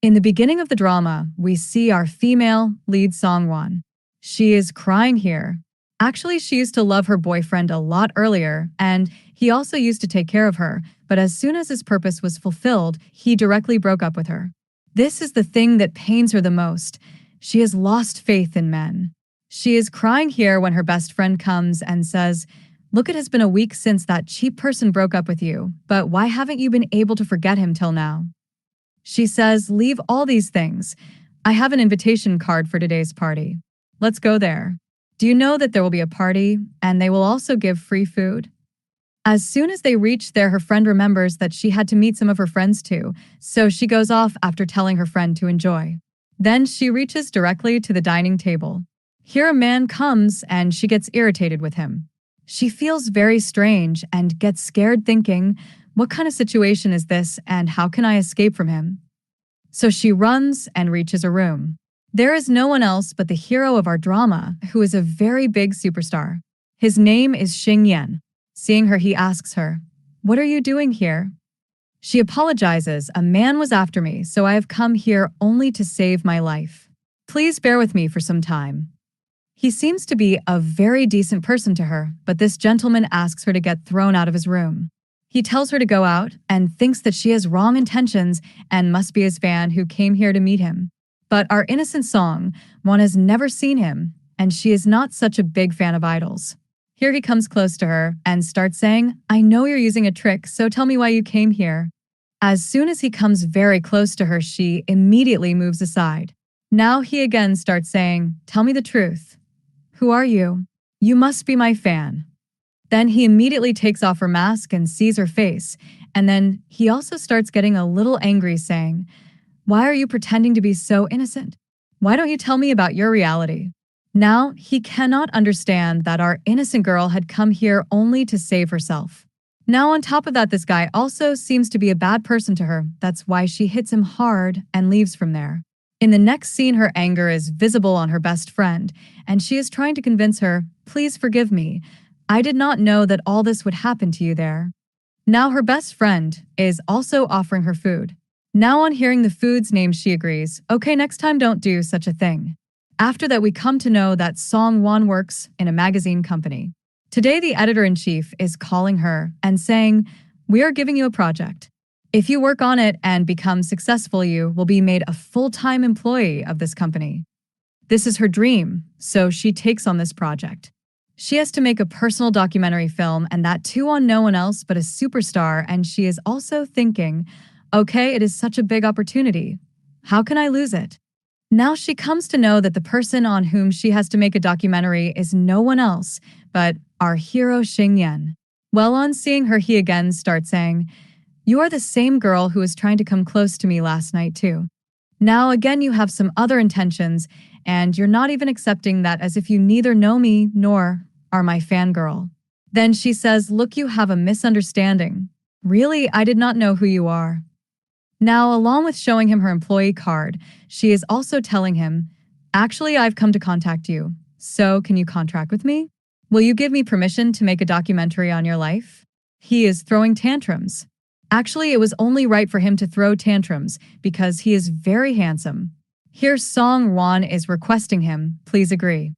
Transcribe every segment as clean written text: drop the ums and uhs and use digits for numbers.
In the beginning of the drama, we see our female lead Songwon. She is crying here. Actually, she used to love her boyfriend a lot earlier, and he also used to take care of her, but as soon as his purpose was fulfilled, he directly broke up with her. This is the thing that pains her the most. She has lost faith in men. She is crying here when her best friend comes and says, "Look, it has been a week since that cheap person broke up with you, but why haven't you been able to forget him till now?" She says, "Leave all these things. I have an invitation card for today's party. Let's go there. Do you know that there will be a party and they will also give free food?" As soon as they reach there, her friend remembers that she had to meet some of her friends too, so she goes off after telling her friend to enjoy. Then she reaches directly to the dining table. Here a man comes and she gets irritated with him. She feels very strange and gets scared thinking, what kind of situation is this and how can I escape from him? So she runs and reaches a room. There is no one else but the hero of our drama, who is a very big superstar. His name is Xingyan. Seeing her, he asks her, "What are you doing here?" She apologizes, "A man was after me, so I have come here only to save my life. Please bear with me for some time." He seems to be a very decent person to her, but this gentleman asks her to get thrown out of his room. He tells her to go out and thinks that she has wrong intentions and must be his fan who came here to meet him. But our innocent Song, one has never seen him, and she is not such a big fan of idols. Here he comes close to her and starts saying, "I know you're using a trick, so tell me why you came here." As soon as he comes very close to her, she immediately moves aside. Now he again starts saying, "Tell me the truth. Who are you? You must be my fan." Then he immediately takes off her mask and sees her face, and then he also starts getting a little angry saying, "Why are you pretending to be so innocent? Why don't you tell me about your reality?" Now, he cannot understand that our innocent girl had come here only to save herself. Now, on top of that, this guy also seems to be a bad person to her. That's why she hits him hard and leaves from there. In the next scene, her anger is visible on her best friend, and she is trying to convince her, "Please forgive me. I did not know that all this would happen to you there." Now, her best friend is also offering her food. Now, on hearing the food's name, she agrees, "Okay, next time don't do such a thing." After that, we come to know that Song Won works in a magazine company. Today, the editor-in-chief is calling her and saying, "We are giving you a project. If you work on it and become successful, you will be made a full-time employee of this company." This is her dream, so she takes on this project. She has to make a personal documentary film, and that too on no one else but a superstar, and she is also thinking, okay, it is such a big opportunity. How can I lose it? Now she comes to know that the person on whom she has to make a documentary is no one else but our hero Xingyan. Well, on seeing her, he again starts saying, "You are the same girl who was trying to come close to me last night too. Now again you have some other intentions, and you're not even accepting that as if you neither know me nor are my fangirl." Then she says, "Look, you have a misunderstanding. Really, I did not know who you are." Now, along with showing him her employee card, she is also telling him, "Actually, I've come to contact you. So, can you contract with me? Will you give me permission to make a documentary on your life?" He is throwing tantrums. Actually, it was only right for him to throw tantrums because he is very handsome. Here, Song Won is requesting him, "Please agree."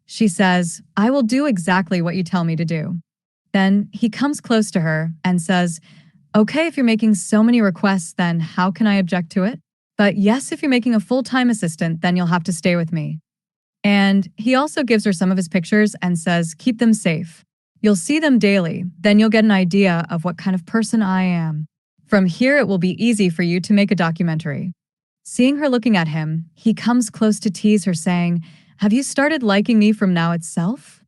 She says, "I will do exactly what you tell me to do." Then he comes close to her and says, "Okay, if you're making so many requests, then how can I object to it? But yes, if you're making a full-time assistant, then you'll have to stay with me." And he also gives her some of his pictures and says, "Keep them safe. You'll see them daily, then you'll get an idea of what kind of person I am. From here, it will be easy for you to make a documentary." Seeing her looking at him, he comes close to tease her saying, "Have you started liking me from now itself?"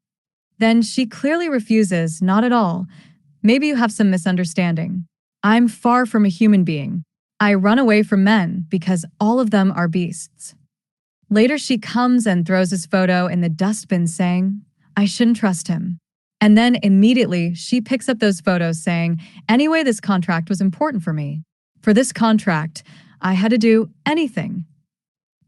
Then she clearly refuses, "Not at all. Maybe you have some misunderstanding. I'm far from a human being. I run away from men because all of them are beasts." Later, she comes and throws his photo in the dustbin saying, "I shouldn't trust him." And then immediately she picks up those photos saying, "Anyway, this contract was important for me. For this contract, I had to do anything."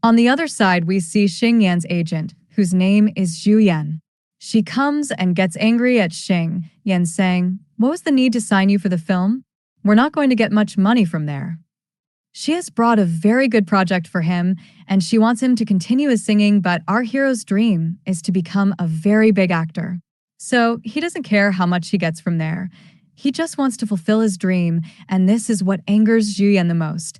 On the other side, we see Xing Yan's agent, whose name is Zhu Yan. She comes and gets angry at Xing Yan saying, "What was the need to sign you for the film? We're not going to get much money from there." She has brought a very good project for him, and she wants him to continue his singing, but our hero's dream is to become a very big actor. So he doesn't care how much he gets from there. He just wants to fulfill his dream, and this is what angers Juyen the most.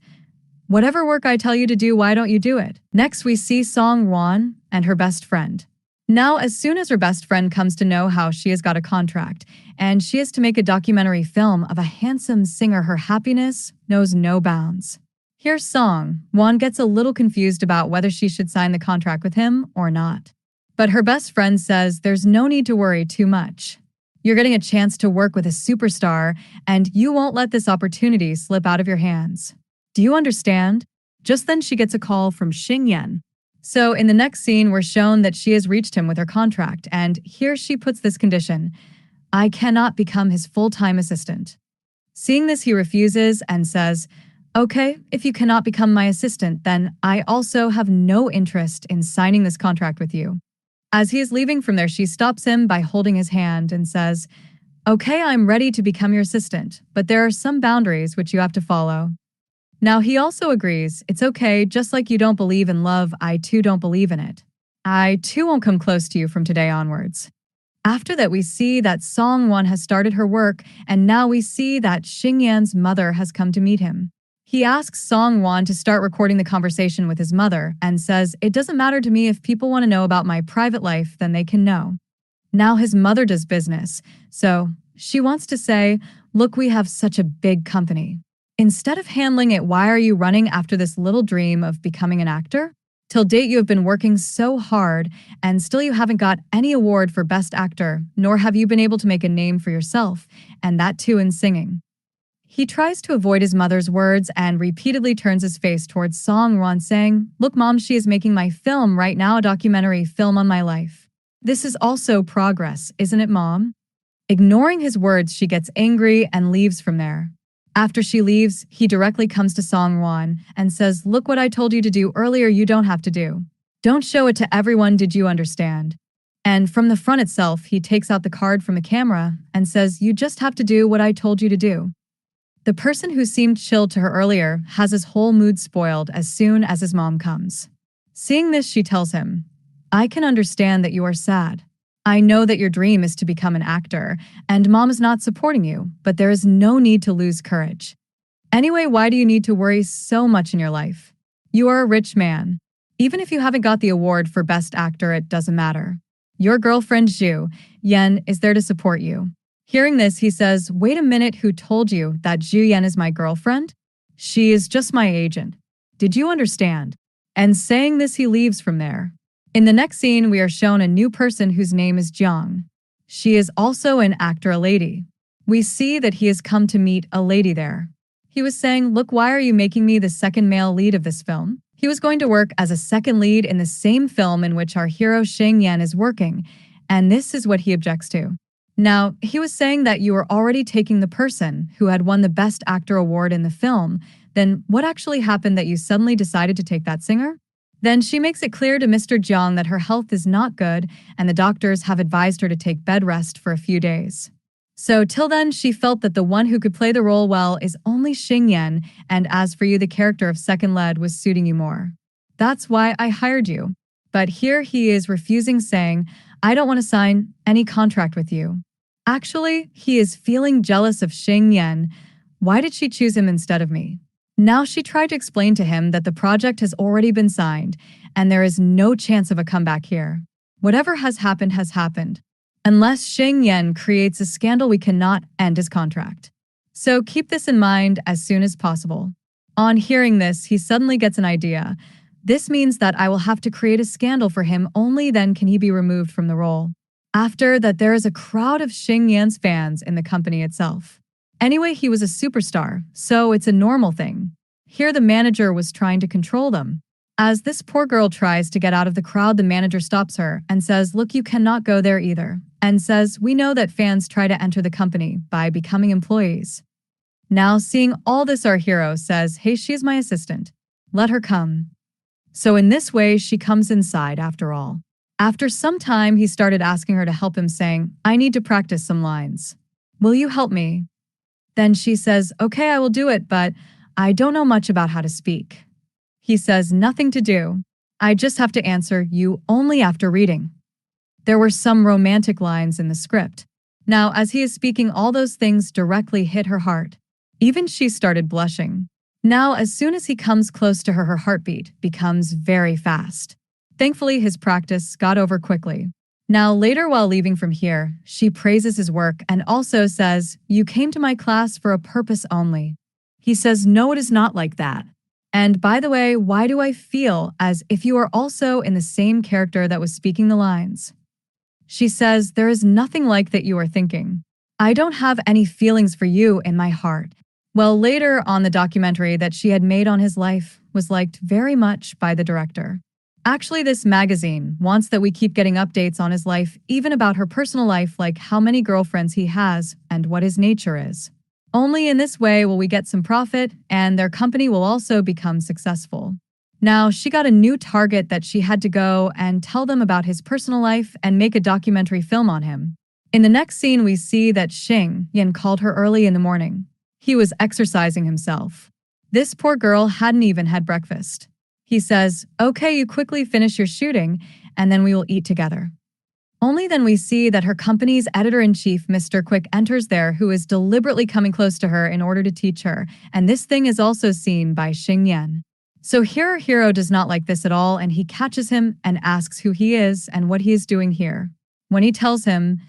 Whatever work I tell you to do, why don't you do it? Next, we see Song Won and her best friend. Now, as soon as her best friend comes to know how she has got a contract, and she is to make a documentary film of a handsome singer, her happiness knows no bounds. Here's Song. Won gets a little confused about whether she should sign the contract with him or not. But her best friend says there's no need to worry too much. You're getting a chance to work with a superstar, and you won't let this opportunity slip out of your hands. Do you understand? Just then she gets a call from Xingyan. So in the next scene, we're shown that she has reached him with her contract, and here she puts this condition: I cannot become his full-time assistant. Seeing this, he refuses and says, okay, if you cannot become my assistant, then I also have no interest in signing this contract with you. As he is leaving from there, she stops him by holding his hand and says, okay, I'm ready to become your assistant, but there are some boundaries which you have to follow. Now, he also agrees, it's okay, just like you don't believe in love, I too don't believe in it. I too won't come close to you from today onwards. After that, we see that Song Won has started her work, and now we see that Xingyan's mother has come to meet him. He asks Song Won to start recording the conversation with his mother and says, it doesn't matter to me if people want to know about my private life, then they can know. Now his mother does business, so she wants to say, look, we have such a big company. Instead of handling it, why are you running after this little dream of becoming an actor? Till date, you have been working so hard, and still you haven't got any award for Best Actor, nor have you been able to make a name for yourself, and that too in singing. He tries to avoid his mother's words and repeatedly turns his face towards Song Won, saying, look, Mom, she is making my film right now, a documentary film on my life. This is also progress, isn't it, Mom? Ignoring his words, she gets angry and leaves from there. After she leaves, he directly comes to Song Won and says, look what I told you to do earlier, you don't have to do. Don't show it to everyone, did you understand? And from the front itself, he takes out the card from the camera and says, you just have to do what I told you to do. The person who seemed chill to her earlier has his whole mood spoiled as soon as his mom comes. Seeing this, she tells him, I can understand that you are sad. I know that your dream is to become an actor, and Mom is not supporting you, but there is no need to lose courage. Anyway, why do you need to worry so much in your life? You are a rich man. Even if you haven't got the award for Best Actor, it doesn't matter. Your girlfriend Zhu Yan is there to support you. Hearing this, he says, wait a minute, who told you that Zhu Yan is my girlfriend? She is just my agent. Did you understand? And saying this, he leaves from there. In the next scene, we are shown a new person whose name is Jiang. She is also an actor, a lady. We see that he has come to meet a lady there. He was saying, look, why are you making me the second male lead of this film? He was going to work as a second lead in the same film in which our hero Xingyan is working, and this is what he objects to. Now, he was saying that you were already taking the person who had won the Best Actor award in the film. Then what actually happened that you suddenly decided to take that singer? Then she makes it clear to Mr. Jiang that her health is not good and the doctors have advised her to take bed rest for a few days. So till then, she felt that the one who could play the role well is only Xingyan, and as for you, the character of second lead was suiting you more. That's why I hired you. But here he is refusing, saying, I don't want to sign any contract with you. Actually, he is feeling jealous of Xingyan. Why did she choose him instead of me? Now she tried to explain to him that the project has already been signed, and there is no chance of a comeback here. Whatever has happened. Unless Xingyan creates a scandal, we cannot end his contract. So keep this in mind as soon as possible. On hearing this, he suddenly gets an idea. This means that I will have to create a scandal for him, only then can he be removed from the role. After that, there is a crowd of Xingyan's fans in the company itself. Anyway, he was a superstar, so it's a normal thing. Here the manager was trying to control them. As this poor girl tries to get out of the crowd, the manager stops her and says, look, you cannot go there either, and says, we know that fans try to enter the company by becoming employees. Now, seeing all this, our hero says, hey, she's my assistant. Let her come. So in this way, she comes inside after all. After some time, he started asking her to help him, saying, I need to practice some lines. Will you help me? Then she says, okay, I will do it, but I don't know much about how to speak. He says nothing to do. I just have to answer you only after reading. There were some romantic lines in the script. Now, as he is speaking, all those things directly hit her heart. Even she started blushing. Now, as soon as he comes close to her, her heartbeat becomes very fast. Thankfully, his practice got over quickly. Now, later while leaving from here, she praises his work and also says, "You came to my class for a purpose only." He says, "No, it is not like that. And by the way, why do I feel as if you are also in the same character that was speaking the lines?" She says, "There is nothing like that you are thinking. I don't have any feelings for you in my heart." Well, later on, the documentary that she had made on his life was liked very much by the director. Actually, this magazine wants that we keep getting updates on his life, even about her personal life, like how many girlfriends he has and what his nature is. Only in this way will we get some profit, and their company will also become successful. Now, she got a new target that she had to go and tell them about his personal life and make a documentary film on him. In the next scene, we see that Xing Yan called her early in the morning. He was exercising himself. This poor girl hadn't even had breakfast. He says, "Okay, you quickly finish your shooting, and then we will eat together." Only then we see that her company's editor-in-chief, Mr. Quick, enters there, who is deliberately coming close to her in order to teach her, and this thing is also seen by Xing Yan. So here our hero does not like this at all, and he catches him and asks who he is and what he is doing here. When he tells him,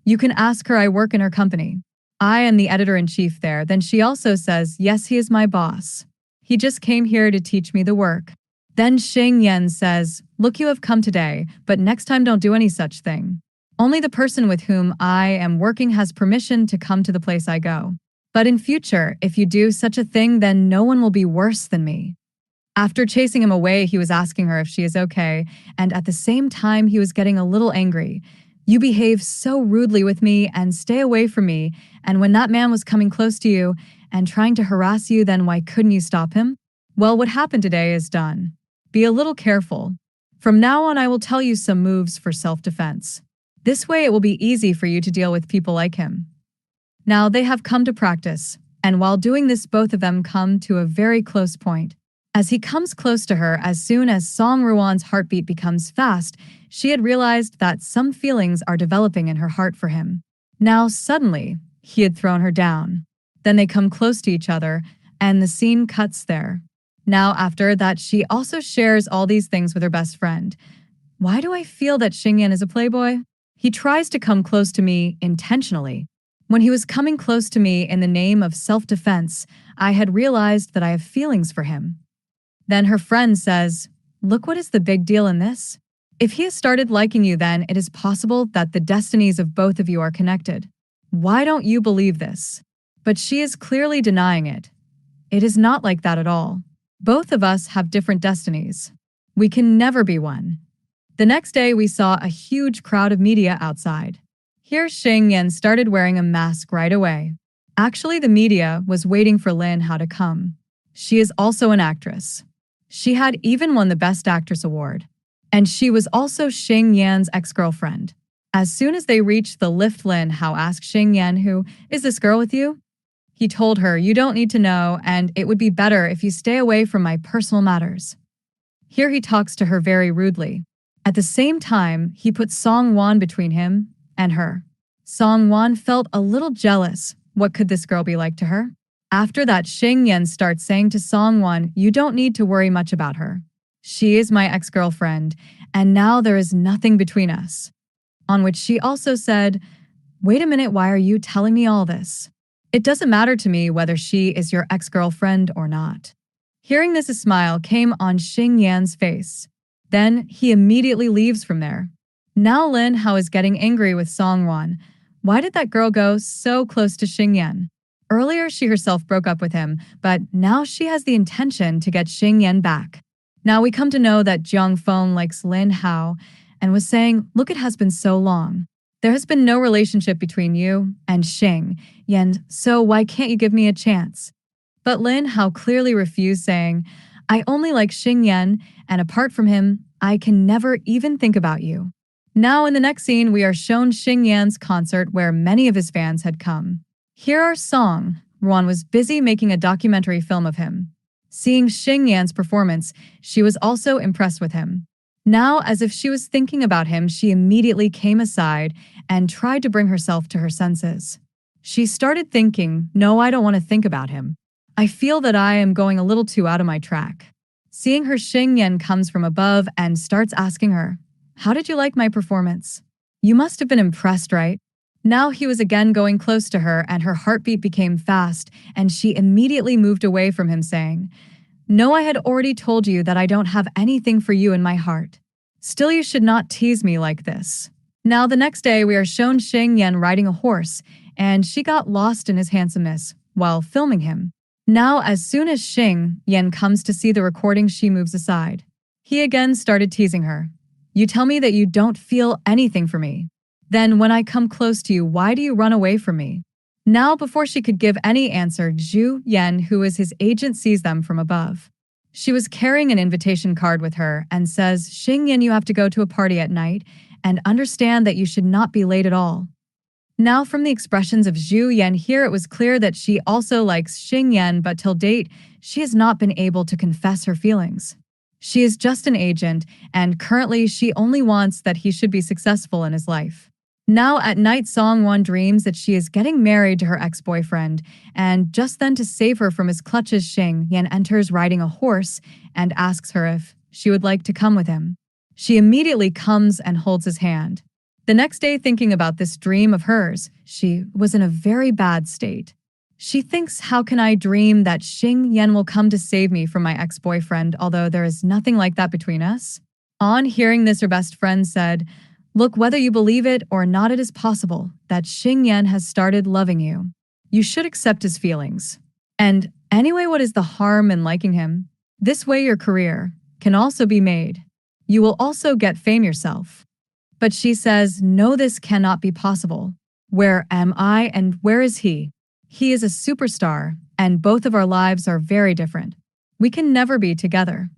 "You can ask her, I work in her company. I am the editor-in-chief there," then she also says, "Yes, he is my boss. He just came here to teach me the work." Then Xing Yan says, "Look, you have come today, but next time don't do any such thing. Only the person with whom I am working has permission to come to the place I go. But in future, if you do such a thing, then no one will be worse than me." After chasing him away, he was asking her if she is okay, and at the same time, he was getting a little angry. "You behave so rudely with me and stay away from me, and when that man was coming close to you and trying to harass you, then why couldn't you stop him? Well, what happened today is done. Be a little careful. From now on, I will tell you some moves for self-defense. This way, it will be easy for you to deal with people like him." Now, they have come to practice, and while doing this, both of them come to a very close point. As he comes close to her, as soon as Song Ruan's heartbeat becomes fast, she had realized that some feelings are developing in her heart for him. Now, suddenly, he had thrown her down. Then they come close to each other, and the scene cuts there. Now, after that, she also shares all these things with her best friend. "Why do I feel that Xing Yan is a playboy? He tries to come close to me intentionally. When he was coming close to me in the name of self-defense, I had realized that I have feelings for him." Then her friend says, "Look, what is the big deal in this? If he has started liking you, then it is possible that the destinies of both of you are connected. Why don't you believe this?" But she is clearly denying it. It is not like that at all. Both of us have different destinies. We can never be one. The next day, we saw a huge crowd of media outside. Here, Xing Yan started wearing a mask right away. Actually, the media was waiting for Lin Hao to come. She is also an actress. She had even won the Best Actress award. And she was also Xing Yan's ex-girlfriend. As soon as they reached the lift, Lin Hao asked Xing Yan, "Who is this girl with you?" He told her, "You don't need to know, and it would be better if you stay away from my personal matters." Here he talks to her very rudely. At the same time, he put Song Wan between him and her. Song Wan felt a little jealous. What could this girl be like to her? After that, Xing Yan starts saying to Song Wan, "You don't need to worry much about her. She is my ex-girlfriend, and now there is nothing between us." On which she also said, "Wait a minute, why are you telling me all this? It doesn't matter to me whether she is your ex-girlfriend or not." Hearing this, a smile came on Xing Yan's face. Then he immediately leaves from there. Now Lin Hao is getting angry with Song Wan. Why did that girl go so close to Xing Yan? Earlier, she herself broke up with him, but now she has the intention to get Xing Yan back. Now we come to know that Jiang Feng likes Lin Hao and was saying, "Look, it has been so long. There has been no relationship between you and Xing Yan, so why can't you give me a chance?" But Lin Hao clearly refused, saying, "I only like Xing Yan, and apart from him, I can never even think about you." Now in the next scene, we are shown Xing Yan's concert where many of his fans had come. Here are Song, Ruan was busy making a documentary film of him. Seeing Xing Yan's performance, she was also impressed with him. Now, as if she was thinking about him, she immediately came aside and tried to bring herself to her senses. She started thinking, no, I don't want to think about him. I feel that I am going a little too out of my track. Seeing her, Xing Yan comes from above and starts asking her, how did you like my performance? You must have been impressed, right? Now he was again going close to her and her heartbeat became fast and she immediately moved away from him saying, no, I had already told you that I don't have anything for you in my heart. Still, you should not tease me like this. Now the next day we are shown Xing Yan riding a horse and she got lost in his handsomeness while filming him. Now as soon as Xing Yan comes to see the recording, she moves aside. He again started teasing her. You tell me that you don't feel anything for me. Then when I come close to you, why do you run away from me? Now before she could give any answer, Zhu Yan, who is his agent, sees them from above. She was carrying an invitation card with her and says, Xing Yan, you have to go to a party at night and understand that you should not be late at all. Now from the expressions of Zhu Yan here, it was clear that she also likes Xing Yan, but till date, she has not been able to confess her feelings. She is just an agent, and currently she only wants that he should be successful in his life. Now at night, Song-won dreams that she is getting married to her ex-boyfriend, and just then to save her from his clutches, Xing Yan enters riding a horse and asks her if she would like to come with him. She immediately comes and holds his hand. The next day, thinking about this dream of hers, she was in a very bad state. She thinks, how can I dream that Xing Yan will come to save me from my ex-boyfriend, although there is nothing like that between us? On hearing this, her best friend said, look, whether you believe it or not, it is possible that Xing Yan has started loving you. You should accept his feelings. And anyway, what is the harm in liking him? This way your career can also be made. You will also get fame yourself. But she says, no, this cannot be possible. Where am I and where is he? He is a superstar, and both of our lives are very different. We can never be together.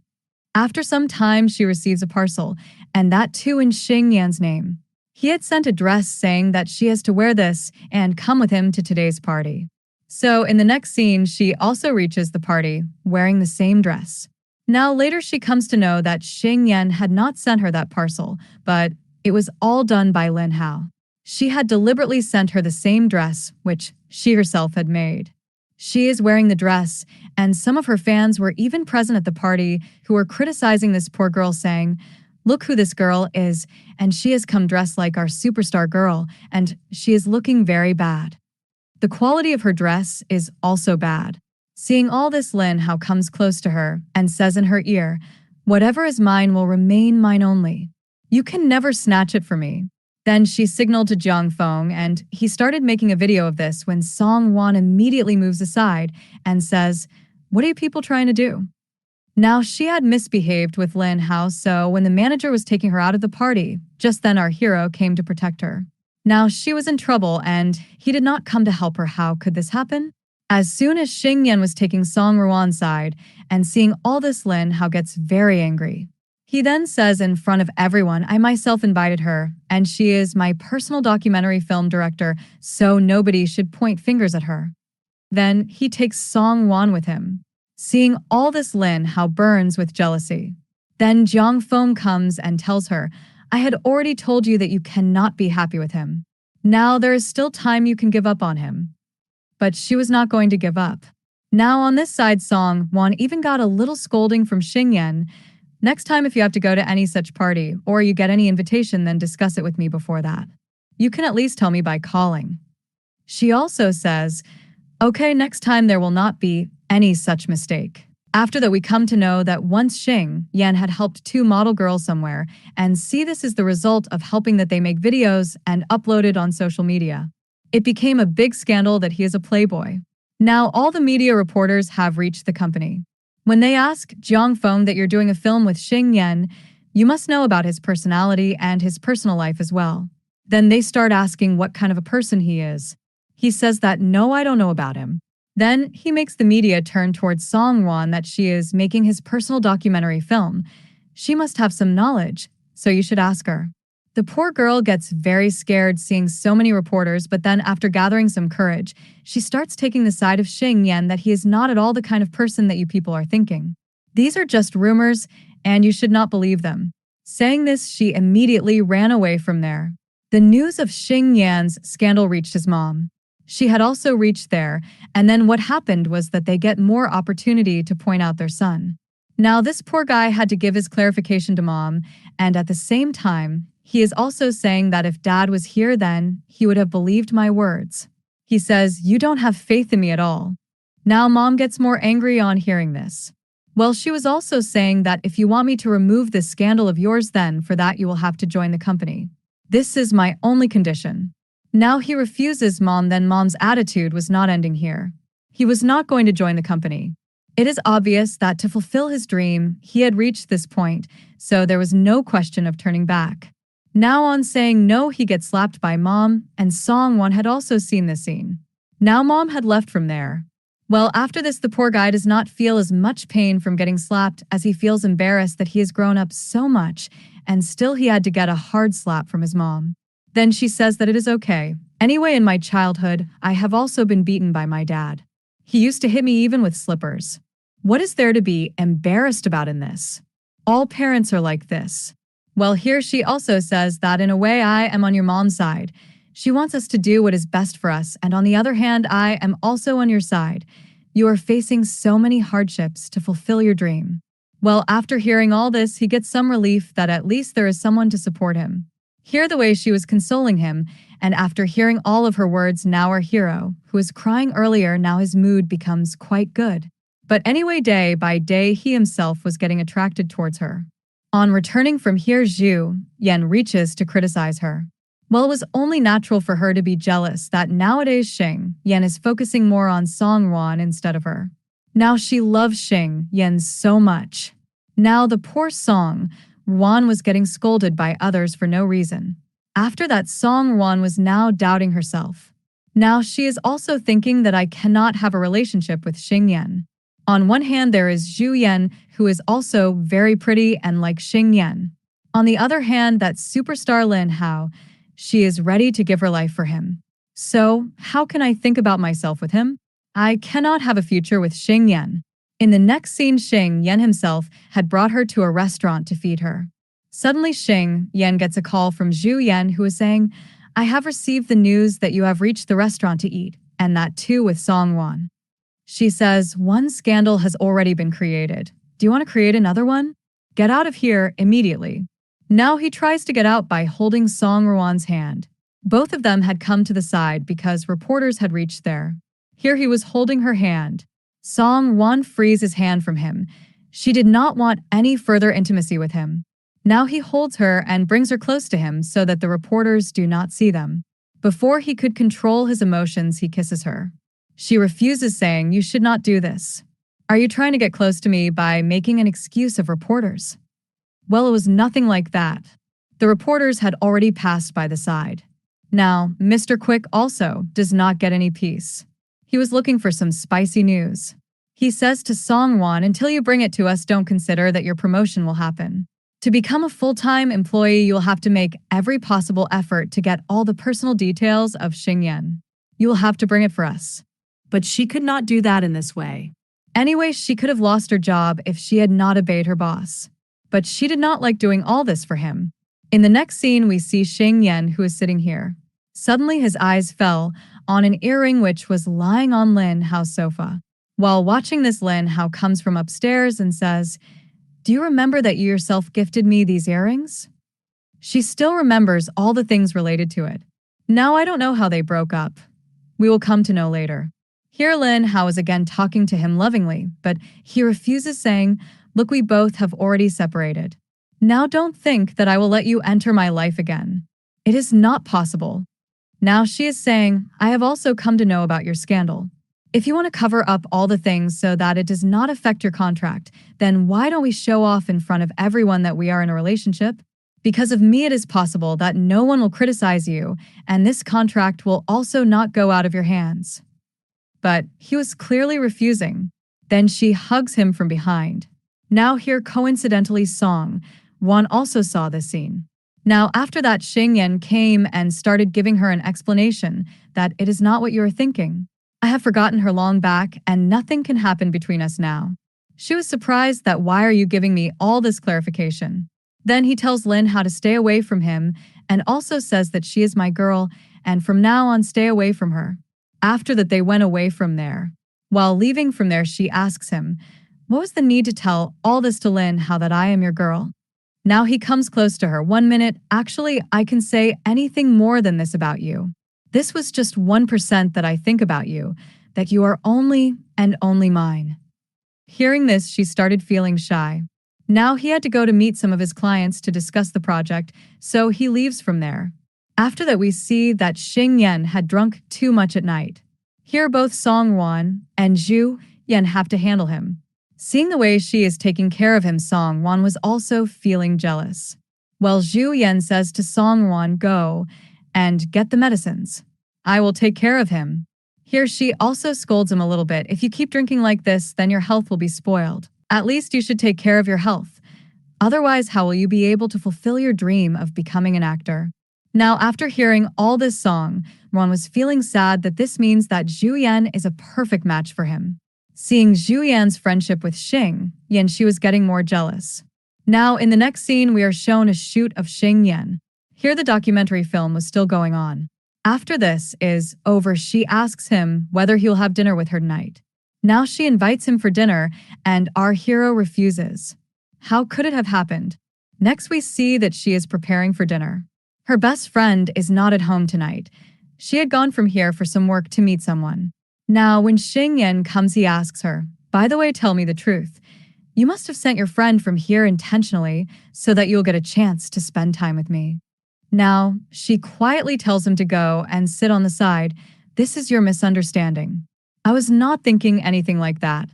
After some time, she receives a parcel, and that too in Xing Yan's name. He had sent a dress saying that she has to wear this and come with him to today's party. So in the next scene, she also reaches the party, wearing the same dress. Now later she comes to know that Xing Yan had not sent her that parcel, but it was all done by Lin Hao. She had deliberately sent her the same dress, which she herself had made. She is wearing the dress, and some of her fans were even present at the party who were criticizing this poor girl, saying, look who this girl is, and she has come dressed like our superstar girl, and she is looking very bad. The quality of her dress is also bad. Seeing all this, Lin Hao comes close to her and says in her ear, whatever is mine will remain mine only. You can never snatch it from me. Then she signaled to Jiang Feng, and he started making a video of this when Song-won immediately moves aside and says, what are you people trying to do? Now she had misbehaved with Lin Hao, so when the manager was taking her out of the party, just then our hero came to protect her. Now she was in trouble and he did not come to help her. How could this happen? As soon as Xing Yan was taking Song Ruan's side and seeing all this, Lin Hao gets very angry. He then says in front of everyone, I myself invited her, and she is my personal documentary film director, so nobody should point fingers at her. Then he takes Song-won with him. Seeing all this, Lin Hao burns with jealousy. Then Jiang Feng comes and tells her, I had already told you that you cannot be happy with him. Now there is still time, you can give up on him. But she was not going to give up. Now on this side, Song-won even got a little scolding from Xing Yan. Next time if you have to go to any such party or you get any invitation, then discuss it with me before that. You can at least tell me by calling. She also says, okay, next time there will not be any such mistake. After that, we come to know that once Xing Yan had helped two model girls somewhere, and see this is the result of helping that they make videos and upload it on social media. It became a big scandal that he is a playboy. Now all the media reporters have reached the company. When they ask Jiang Feng that you're doing a film with Xing Yan, you must know about his personality and his personal life as well. Then they start asking what kind of a person he is. He says that no, I don't know about him. Then he makes the media turn towards Song-won that she is making his personal documentary film. She must have some knowledge, so you should ask her. The poor girl gets very scared seeing so many reporters, but then after gathering some courage, she starts taking the side of Xing Yan that he is not at all the kind of person that you people are thinking. These are just rumors, and you should not believe them. Saying this, she immediately ran away from there. The news of Xing Yan's scandal reached his mom. She had also reached there, and then what happened was that they get more opportunity to point out their son. Now, this poor guy had to give his clarification to mom, and at the same time, he is also saying that if dad was here then, he would have believed my words. He says, "You don't have faith in me at all." Now mom gets more angry on hearing this. Well, she was also saying that if you want me to remove this scandal of yours then, for that you will have to join the company. This is my only condition. Now he refuses mom, then mom's attitude was not ending here. He was not going to join the company. It is obvious that to fulfill his dream, he had reached this point, so there was no question of turning back. Now on saying no, he gets slapped by mom, and Songwon had also seen this scene. Now mom had left from there. Well, after this, the poor guy does not feel as much pain from getting slapped as he feels embarrassed that he has grown up so much, and still he had to get a hard slap from his mom. Then she says that it is okay. Anyway, in my childhood, I have also been beaten by my dad. He used to hit me even with slippers. What is there to be embarrassed about in this? All parents are like this. Well, here she also says that in a way I am on your mom's side. She wants us to do what is best for us, and on the other hand, I am also on your side. You are facing so many hardships to fulfill your dream. Well, after hearing all this, he gets some relief that at least there is someone to support him. Hear the way she was consoling him, and after hearing all of her words, now our hero, who was crying earlier, now his mood becomes quite good. But anyway, day by day, he himself was getting attracted towards her. On returning from here, Zhu Yan reaches to criticize her. Well, it was only natural for her to be jealous that nowadays Xing Yan is focusing more on Songwon instead of her. Now she loves Xing Yan so much. Now the poor Songwon was getting scolded by others for no reason. After that, Songwon was now doubting herself. Now she is also thinking that I cannot have a relationship with Xing Yan. On one hand, there is Zhu Yan, who is also very pretty and like Xing Yan. On the other hand, that superstar Lin Hao, she is ready to give her life for him. So, how can I think about myself with him? I cannot have a future with Xing Yan. In the next scene, Xing Yan himself had brought her to a restaurant to feed her. Suddenly, Xing Yan gets a call from Zhu Yan, who is saying, "I have received the news that you have reached the restaurant to eat, and that too with Songwon." She says, "One scandal has already been created. Do you want to create another one? Get out of here immediately." Now he tries to get out by holding Songwon's hand. Both of them had come to the side because reporters had reached there. Here he was holding her hand. Songwon frees his hand from him. She did not want any further intimacy with him. Now he holds her and brings her close to him so that the reporters do not see them. Before he could control his emotions, he kisses her. She refuses, saying, "You should not do this. Are you trying to get close to me by making an excuse of reporters?" Well, it was nothing like that. The reporters had already passed by the side. Now, Mr. Quick also does not get any peace. He was looking for some spicy news. He says to Songwon, "Until you bring it to us, don't consider that your promotion will happen. To become a full-time employee, you will have to make every possible effort to get all the personal details of Xing Yan. You will have to bring it for us." But she could not do that in this way. Anyway, she could have lost her job if she had not obeyed her boss. But she did not like doing all this for him. In the next scene, we see Xing Yan, who is sitting here. Suddenly, his eyes fell on an earring which was lying on Lin Hao's sofa. While watching this, Lin Hao comes from upstairs and says, "Do you remember that you yourself gifted me these earrings?" She still remembers all the things related to it. Now I don't know how they broke up. We will come to know later. Here Lin Hao is again talking to him lovingly, but he refuses, saying, "Look, we both have already separated. Now don't think that I will let you enter my life again. It is not possible." Now she is saying, "I have also come to know about your scandal. If you want to cover up all the things so that it does not affect your contract, then why don't we show off in front of everyone that we are in a relationship? Because of me, it is possible that no one will criticize you, and this contract will also not go out of your hands." But he was clearly refusing. Then she hugs him from behind. Now here, coincidentally, Songwon also saw this scene. Now, after that, Xingyan came and started giving her an explanation that it is not what you are thinking. I have forgotten her long back, and nothing can happen between us now. She was surprised that why are you giving me all this clarification? Then he tells Lin how to stay away from him and also says that she is my girl and from now on stay away from her. After that, they went away from there. While leaving from there, she asks him, what was the need to tell all this to Lin how that I am your girl? Now he comes close to her. 1 minute, actually, I can say anything more than this about you. This was just 1% that I think about you, that you are only and only mine. Hearing this, she started feeling shy. Now he had to go to meet some of his clients to discuss the project, so he leaves from there. After that, we see that Xingyan had drunk too much at night. Here both Songwon and Zhu Yan have to handle him. Seeing the way she is taking care of him, Songwon was also feeling jealous. Well, Zhu Yan says to Songwon, go and get the medicines. I will take care of him. Here she also scolds him a little bit. If you keep drinking like this, then your health will be spoiled. At least you should take care of your health. Otherwise, how will you be able to fulfill your dream of becoming an actor? Now, after hearing all this song, Ron was feeling sad that this means that Zhu Yan is a perfect match for him. Seeing Zhu Yan's friendship with Xing Yan, she was getting more jealous. Now, in the next scene, we are shown a shoot of Xing Yan. Here the documentary film was still going on. After this is over, she asks him whether he'll have dinner with her tonight. Now she invites him for dinner, and our hero refuses. How could it have happened? Next we see that she is preparing for dinner. Her best friend is not at home tonight. She had gone from here for some work to meet someone. Now when Xing Yan comes, he asks her, by the way, tell me the truth. You must have sent your friend from here intentionally so that you'll get a chance to spend time with me. Now, she quietly tells him to go and sit on the side. This is your misunderstanding. I was not thinking anything like that.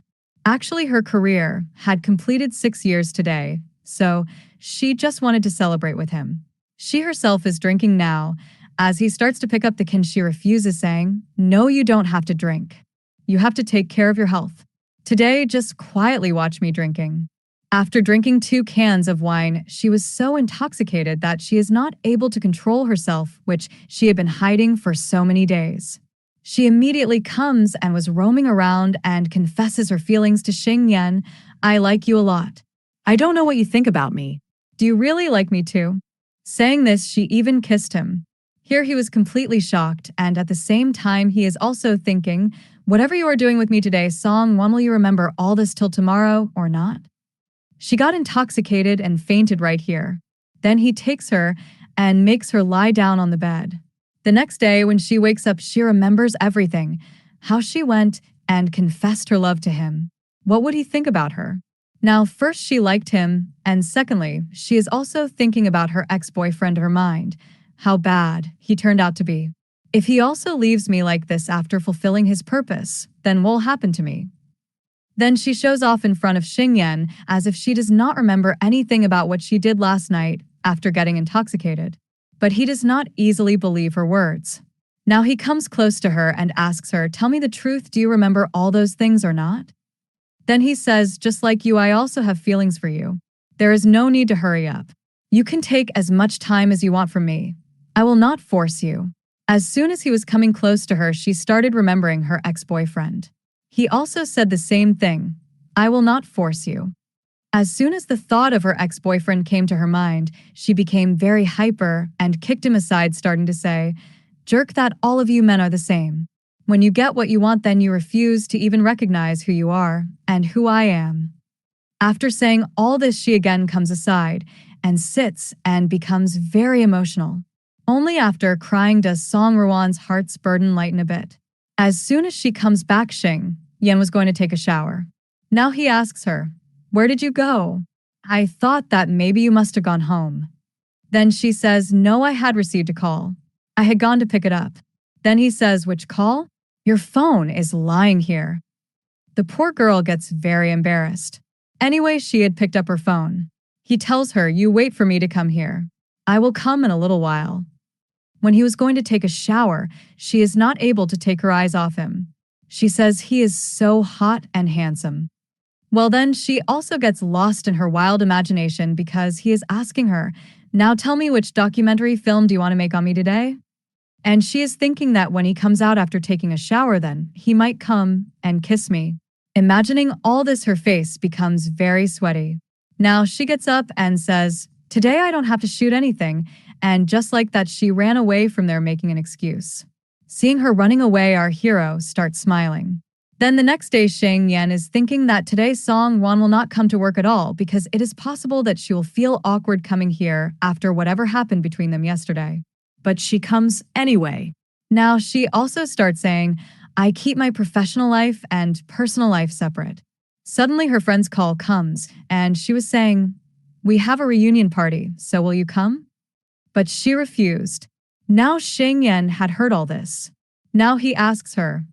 Actually, her career had completed 6 years today, so she just wanted to celebrate with him. She herself is drinking now. As he starts to pick up the can, she refuses, saying, no, you don't have to drink. You have to take care of your health. Today, just quietly watch me drinking. After drinking 2 cans of wine, she was so intoxicated that she is not able to control herself, which she had been hiding for so many days. She immediately comes and was roaming around and confesses her feelings to Xing Yan. I like you a lot. I don't know what you think about me. Do you really like me too? Saying this, she even kissed him. Here he was completely shocked, and at the same time he is also thinking, whatever you are doing with me today, Song, when will you remember all this till tomorrow or not? She got intoxicated and fainted right here. Then he takes her and makes her lie down on the bed. The next day, when she wakes up, she remembers everything, how she went and confessed her love to him. What would he think about her? Now, first, she liked him, and secondly, she is also thinking about her ex-boyfriend in her mind, how bad he turned out to be. If he also leaves me like this after fulfilling his purpose, then what will happen to me? Then she shows off in front of Xing Yan as if she does not remember anything about what she did last night after getting intoxicated. But he does not easily believe her words. Now he comes close to her and asks her, tell me the truth, do you remember all those things or not? Then he says, just like you, I also have feelings for you. There is no need to hurry up. You can take as much time as you want from me. I will not force you. As soon as he was coming close to her, she started remembering her ex-boyfriend. He also said the same thing. I will not force you. As soon as the thought of her ex-boyfriend came to her mind, she became very hyper and kicked him aside, starting to say, jerk that all of you men are the same. When you get what you want, then you refuse to even recognize who you are and who I am. After saying all this, she again comes aside and sits and becomes very emotional. Only after crying does Song Ruan's heart's burden lighten a bit. As soon as she comes back, Xing Yan was going to take a shower. Now he asks her, where did you go? I thought that maybe you must have gone home. Then she says, no, I had received a call. I had gone to pick it up. Then he says, which call? Your phone is lying here. The poor girl gets very embarrassed. Anyway, she had picked up her phone. He tells her, you wait for me to come here. I will come in a little while. When he was going to take a shower, she is not able to take her eyes off him. She says he is so hot and handsome. Well, then she also gets lost in her wild imagination because he is asking her, Now tell me, which documentary film do you want to make on me today? And she is thinking that when he comes out after taking a shower, then he might come and kiss me. Imagining all this, her face becomes very sweaty. Now she gets up and says, "Today I don't have to shoot anything." And just like that, she ran away from there, making an excuse. Seeing her running away, our hero starts smiling. Then the next day, Sheng Yan is thinking that today Song Wan will not come to work at all because it is possible that she will feel awkward coming here after whatever happened between them yesterday. But she comes anyway. Now she also starts saying, "I keep my professional life and personal life separate." Suddenly her friend's call comes and she was saying, "We have a reunion party, so will you come?" But she refused. Now Sheng Yan had heard all this. Now he asks her,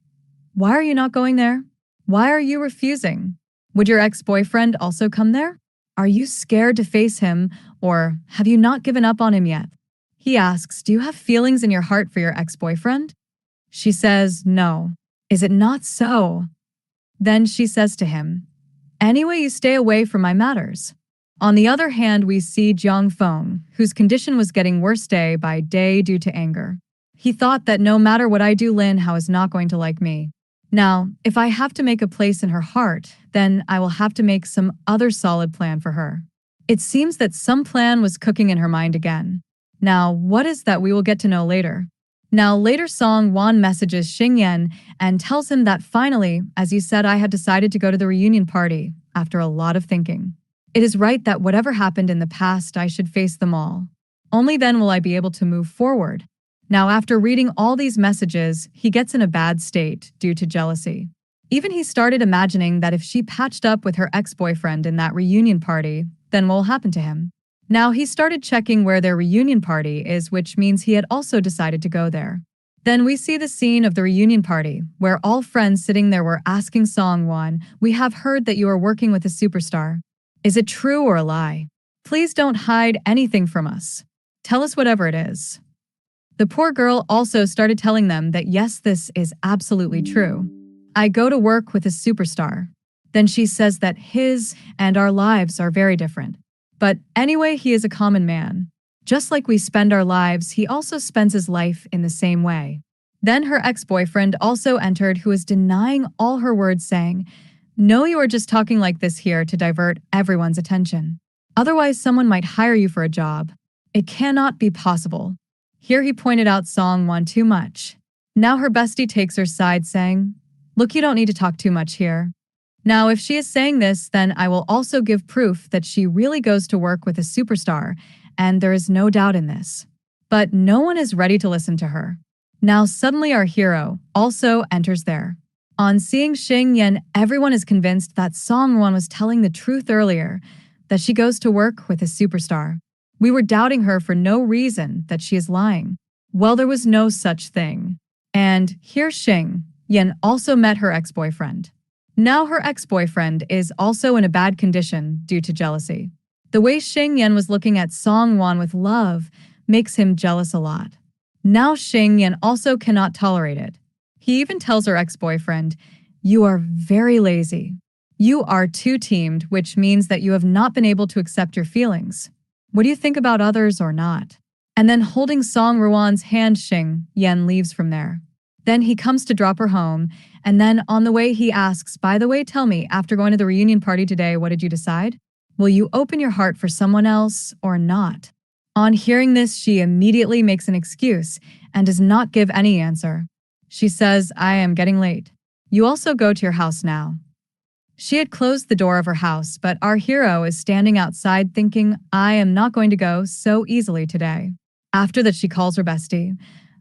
"Why are you not going there? Why are you refusing? Would your ex-boyfriend also come there? Are you scared to face him, or have you not given up on him yet?" He asks, "Do you have feelings in your heart for your ex-boyfriend?" She says, "No." "Is it not so?" Then she says to him, "Anyway, you stay away from my matters." On the other hand, we see Jiang Feng, whose condition was getting worse day by day due to anger. He thought that no matter what I do, Lin Hao is not going to like me. Now, if I have to make a place in her heart, then I will have to make some other solid plan for her. It seems that some plan was cooking in her mind again. Now, what is that we will get to know later. Now, later Song Wan messages Xing Yan and tells him that finally, as you said, I had decided to go to the reunion party after a lot of thinking. It is right that whatever happened in the past, I should face them all. Only then will I be able to move forward. Now, after reading all these messages, he gets in a bad state due to jealousy. Even he started imagining that if she patched up with her ex-boyfriend in that reunion party, then what will happen to him? Now, he started checking where their reunion party is, which means he had also decided to go there. Then we see the scene of the reunion party, where all friends sitting there were asking Song Wan, "We have heard that you are working with a superstar. Is it true or a lie? Please don't hide anything from us. Tell us whatever it is." The poor girl also started telling them that yes, this is absolutely true. "I go to work with a superstar." Then she says that his and our lives are very different. But anyway, he is a common man. Just like we spend our lives, he also spends his life in the same way. Then her ex-boyfriend also entered, who is denying all her words, saying, "No, you are just talking like this here to divert everyone's attention. Otherwise, someone might hire you for a job. It cannot be possible." Here he pointed out Song Wan too much. Now her bestie takes her side, saying, "Look, you don't need to talk too much here. Now, if she is saying this, then I will also give proof that she really goes to work with a superstar, and there is no doubt in this." But no one is ready to listen to her. Now suddenly our hero also enters there. On seeing Xing Yan, everyone is convinced that Song Wan was telling the truth earlier, that she goes to work with a superstar. We were doubting her for no reason that she is lying. Well, there was no such thing. And here Xing Yan also met her ex-boyfriend. Now her ex-boyfriend is also in a bad condition due to jealousy. The way Xing Yan was looking at Song Wan with love makes him jealous a lot. Now Xing Yan also cannot tolerate it. He even tells her ex-boyfriend, "You are very lazy. You are too teamed, which means that you have not been able to accept your feelings. What do you think about others or not?" And then holding Song Ruan's hand, Xing Yan leaves from there. Then he comes to drop her home, and then on the way he asks, "By the way, tell me, after going to the reunion party today, what did you decide? Will you open your heart for someone else or not?" On hearing this, she immediately makes an excuse and does not give any answer. She says, "I am getting late. You also go to your house now." She had closed the door of her house, but our hero is standing outside thinking, "I am not going to go so easily today." After that, she calls her bestie.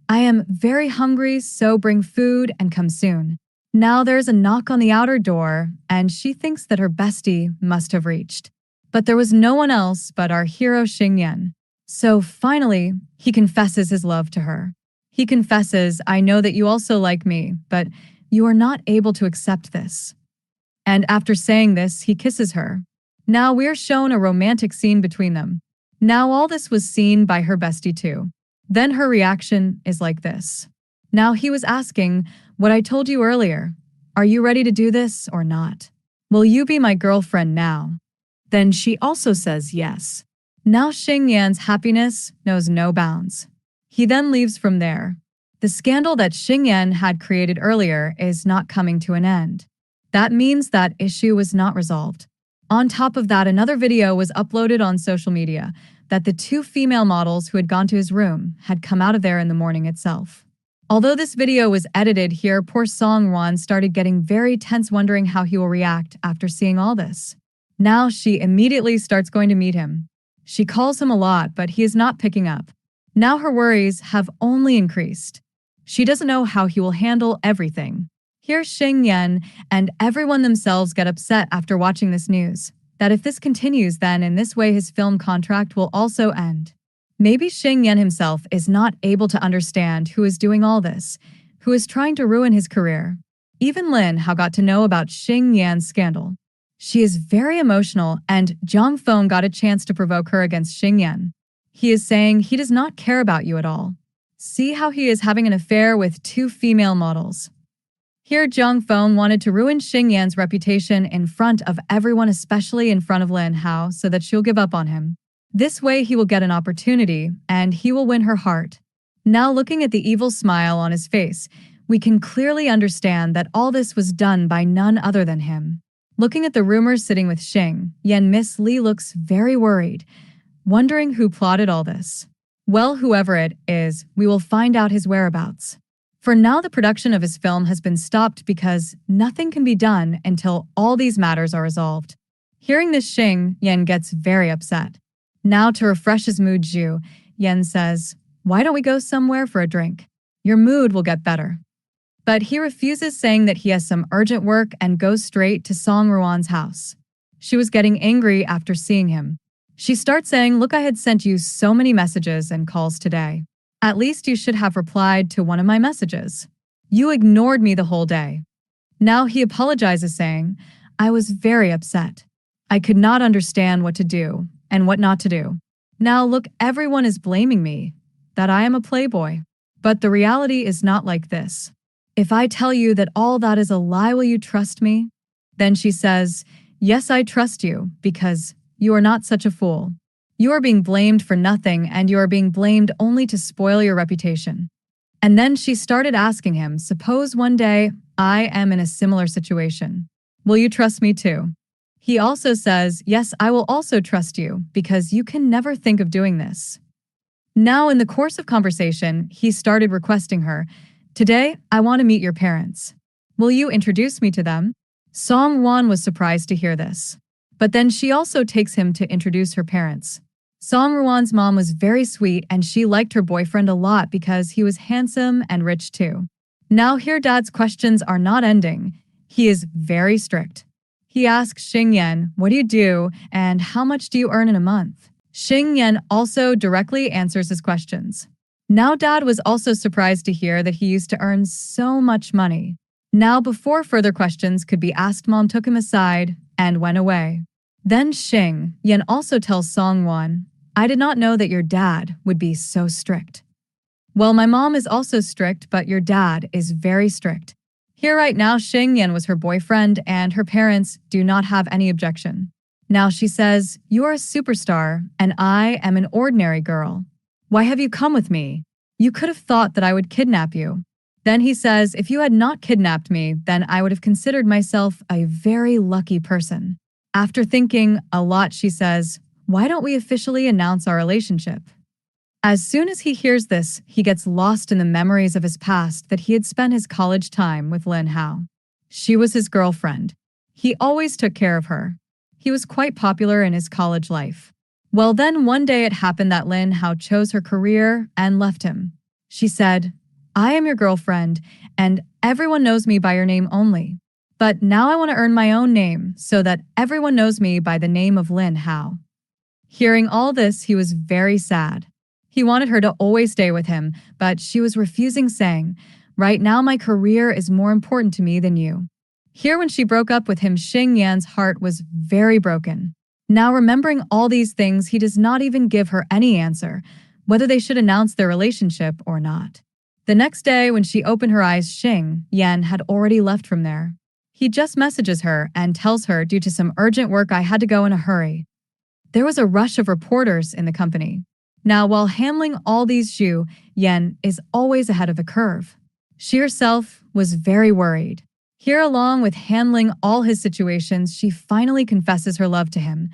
"I am very hungry, so bring food and come soon." Now there's a knock on the outer door, and she thinks that her bestie must have reached. But there was no one else but our hero Xing Yan. So finally, he confesses his love to her. He confesses, "I know that you also like me, but you are not able to accept this." And after saying this, he kisses her. Now we're shown a romantic scene between them. Now all this was seen by her bestie too. Then her reaction is like this. Now he was asking, "What I told you earlier, are you ready to do this or not? Will you be my girlfriend now?" Then she also says yes. Now Xing Yan's happiness knows no bounds. He then leaves from there. The scandal that Xing Yan had created earlier is not coming to an end. That means that issue was not resolved. On top of that, another video was uploaded on social media that the two female models who had gone to his room had come out of there in the morning itself. Although this video was edited here, poor Song-won started getting very tense, wondering how he will react after seeing all this. Now she immediately starts going to meet him. She calls him a lot, but he is not picking up. Now her worries have only increased. She doesn't know how he will handle everything. Here Xing Yan and everyone themselves get upset after watching this news, that if this continues, then in this way his film contract will also end. Maybe Xing Yan himself is not able to understand who is doing all this, who is trying to ruin his career. Even Lin Hao got to know about Xing Yan's scandal. She is very emotional, and Jong Fong got a chance to provoke her against Xing Yan. He is saying he does not care about you at all. See how he is having an affair with two female models. Here Jong Fong wanted to ruin Xing Yan's reputation in front of everyone, especially in front of Lin Hao, so that she'll give up on him. This way he will get an opportunity, and he will win her heart. Now looking at the evil smile on his face, we can clearly understand that all this was done by none other than him. Looking at the rumors sitting with Xing Yan, Miss Lee looks very worried, wondering who plotted all this. Well, whoever it is, we will find out his whereabouts. For now, the production of his film has been stopped because nothing can be done until all these matters are resolved. Hearing this, Xing Yan gets very upset. Now, to refresh his mood, Zhu Yan says, "Why don't we go somewhere for a drink? Your mood will get better." But he refuses, saying that he has some urgent work and goes straight to Song Ruan's house. She was getting angry after seeing him. She starts saying, "Look, I had sent you so many messages and calls today. At least you should have replied to one of my messages. You ignored me the whole day." Now he apologizes, saying, "I was very upset. I could not understand what to do and what not to do. Now look, everyone is blaming me, that I am a playboy. But the reality is not like this. If I tell you that all that is a lie, will you trust me?" Then she says, "Yes, I trust you, because you are not such a fool. You are being blamed for nothing, and you are being blamed only to spoil your reputation." And then she started asking him, "Suppose one day I am in a similar situation. Will you trust me too?" He also says, "Yes, I will also trust you, because you can never think of doing this." Now, in the course of conversation, he started requesting her, "Today, I want to meet your parents. Will you introduce me to them?" Song Won was surprised to hear this. But then she also takes him to introduce her parents. Song Ruan's mom was very sweet, and she liked her boyfriend a lot because he was handsome and rich too. Now here Dad's questions are not ending. He is very strict. He asks Xing Yan, "What do you do and how much do you earn in a month?" Xing Yan also directly answers his questions. Now Dad was also surprised to hear that he used to earn so much money. Now before further questions could be asked, Mom took him aside and went away. Then Xing Yan also tells Song Won, "I did not know that your dad would be so strict." "Well, my mom is also strict, but your dad is very strict." Here right now, Xing Yan was her boyfriend, and her parents do not have any objection. Now she says, "You are a superstar, and I am an ordinary girl. Why have you come with me? You could have thought that I would kidnap you." Then he says, "If you had not kidnapped me, then I would have considered myself a very lucky person." After thinking a lot, she says, "Why don't we officially announce our relationship?" As soon as he hears this, he gets lost in the memories of his past, that he had spent his college time with Lin Hao. She was his girlfriend. He always took care of her. He was quite popular in his college life. Well, then one day it happened that Lin Hao chose her career and left him. She said, "I am your girlfriend, and everyone knows me by your name only. But now I want to earn my own name so that everyone knows me by the name of Lin Hao." Hearing all this, he was very sad. He wanted her to always stay with him, but she was refusing, saying, "Right now my career is more important to me than you." Here when she broke up with him, Xing Yan's heart was very broken. Now remembering all these things, he does not even give her any answer, whether they should announce their relationship or not. The next day, when she opened her eyes, Xing Yan had already left from there. He just messages her and tells her, "Due to some urgent work, I had to go in a hurry." There was a rush of reporters in the company. Now, while handling all these Zhu, Yen is always ahead of the curve. She herself was very worried. Here, along with handling all his situations, she finally confesses her love to him.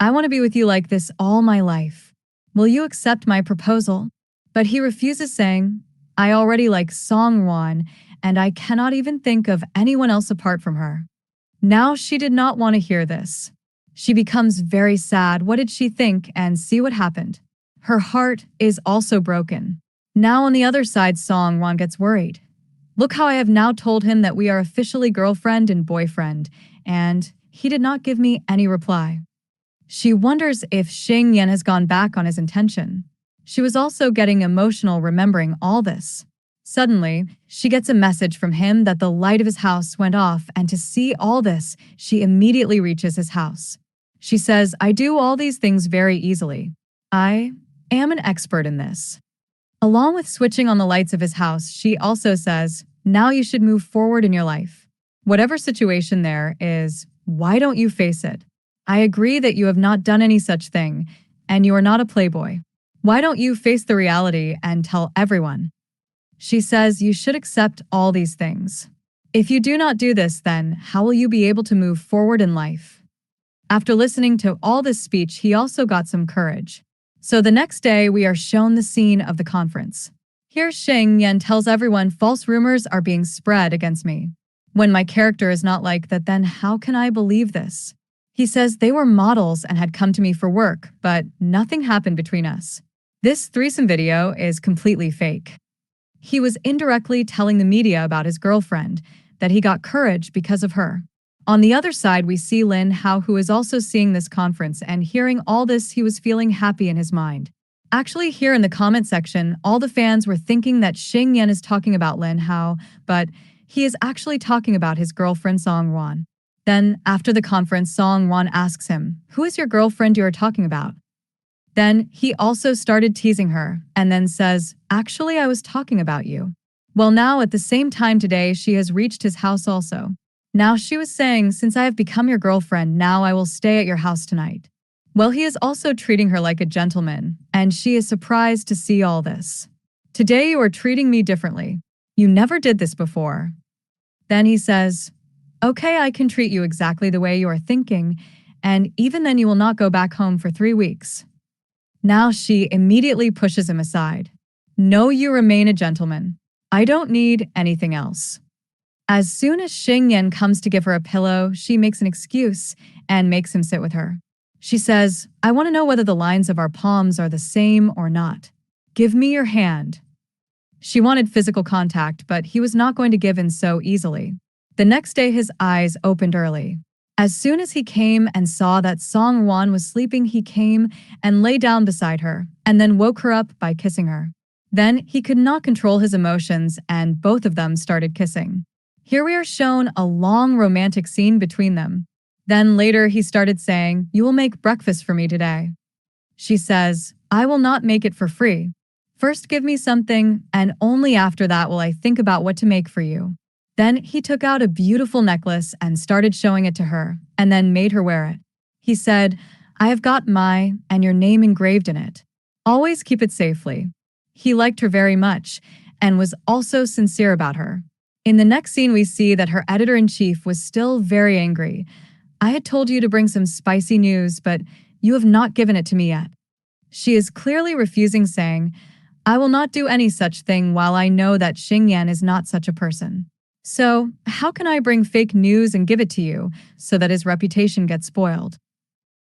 I want to be with you like this all my life. Will you accept my proposal? But he refuses, saying, I already like Songwon, and I cannot even think of anyone else apart from her. Now she did not want to hear this. She becomes very sad. What did she think? And see what happened. Her heart is also broken. Now on the other side, Songwon gets worried. Look how I have now told him that we are officially girlfriend and boyfriend, and he did not give me any reply. She wonders if Xing Yan has gone back on his intention. She was also getting emotional remembering all this. Suddenly, she gets a message from him that the light of his house went off, and to see all this, she immediately reaches his house. She says, I do all these things very easily. I am an expert in this. Along with switching on the lights of his house, she also says, now you should move forward in your life. Whatever situation there is, why don't you face it? I agree that you have not done any such thing, and you are not a playboy. Why don't you face the reality and tell everyone? She says you should accept all these things. If you do not do this, then how will you be able to move forward in life? After listening to all this speech, he also got some courage. So the next day, we are shown the scene of the conference. Here, Xing Yan tells everyone false rumors are being spread against me. When my character is not like that, then how can I believe this? He says they were models and had come to me for work, but nothing happened between us. This threesome video is completely fake. He was indirectly telling the media about his girlfriend, that he got courage because of her. On the other side, we see Lin Hao, who is also seeing this conference, and hearing all this, he was feeling happy in his mind. Actually, here in the comment section, all the fans were thinking that Xing Yan is talking about Lin Hao, but he is actually talking about his girlfriend Songwon. Then, after the conference, Songwon asks him, who is your girlfriend you are talking about? Then, he also started teasing her, and then says, actually, I was talking about you. Well, now, at the same time today, she has reached his house also. Now she was saying, since I have become your girlfriend, now I will stay at your house tonight. Well, he is also treating her like a gentleman, and she is surprised to see all this. Today you are treating me differently. You never did this before. Then he says, okay, I can treat you exactly the way you are thinking, and even then you will not go back home for 3 weeks. Now she immediately pushes him aside. No, you remain a gentleman. I don't need anything else. As soon as Xing Yan comes to give her a pillow, she makes an excuse and makes him sit with her. She says, I want to know whether the lines of our palms are the same or not. Give me your hand. She wanted physical contact, but he was not going to give in so easily. The next day, his eyes opened early. As soon as he came and saw that Songwon was sleeping, he came and lay down beside her, and then woke her up by kissing her. Then he could not control his emotions, and both of them started kissing. Here we are shown a long romantic scene between them. Then later he started saying, you will make breakfast for me today. She says, I will not make it for free. First give me something, and only after that will I think about what to make for you. Then he took out a beautiful necklace and started showing it to her, and then made her wear it. He said, I have got my and your name engraved in it. Always keep it safely. He liked her very much, and was also sincere about her. In the next scene, we see that her editor-in-chief was still very angry. I had told you to bring some spicy news, but you have not given it to me yet. She is clearly refusing, saying, I will not do any such thing while I know that Xing Yan is not such a person. So, how can I bring fake news and give it to you so that his reputation gets spoiled?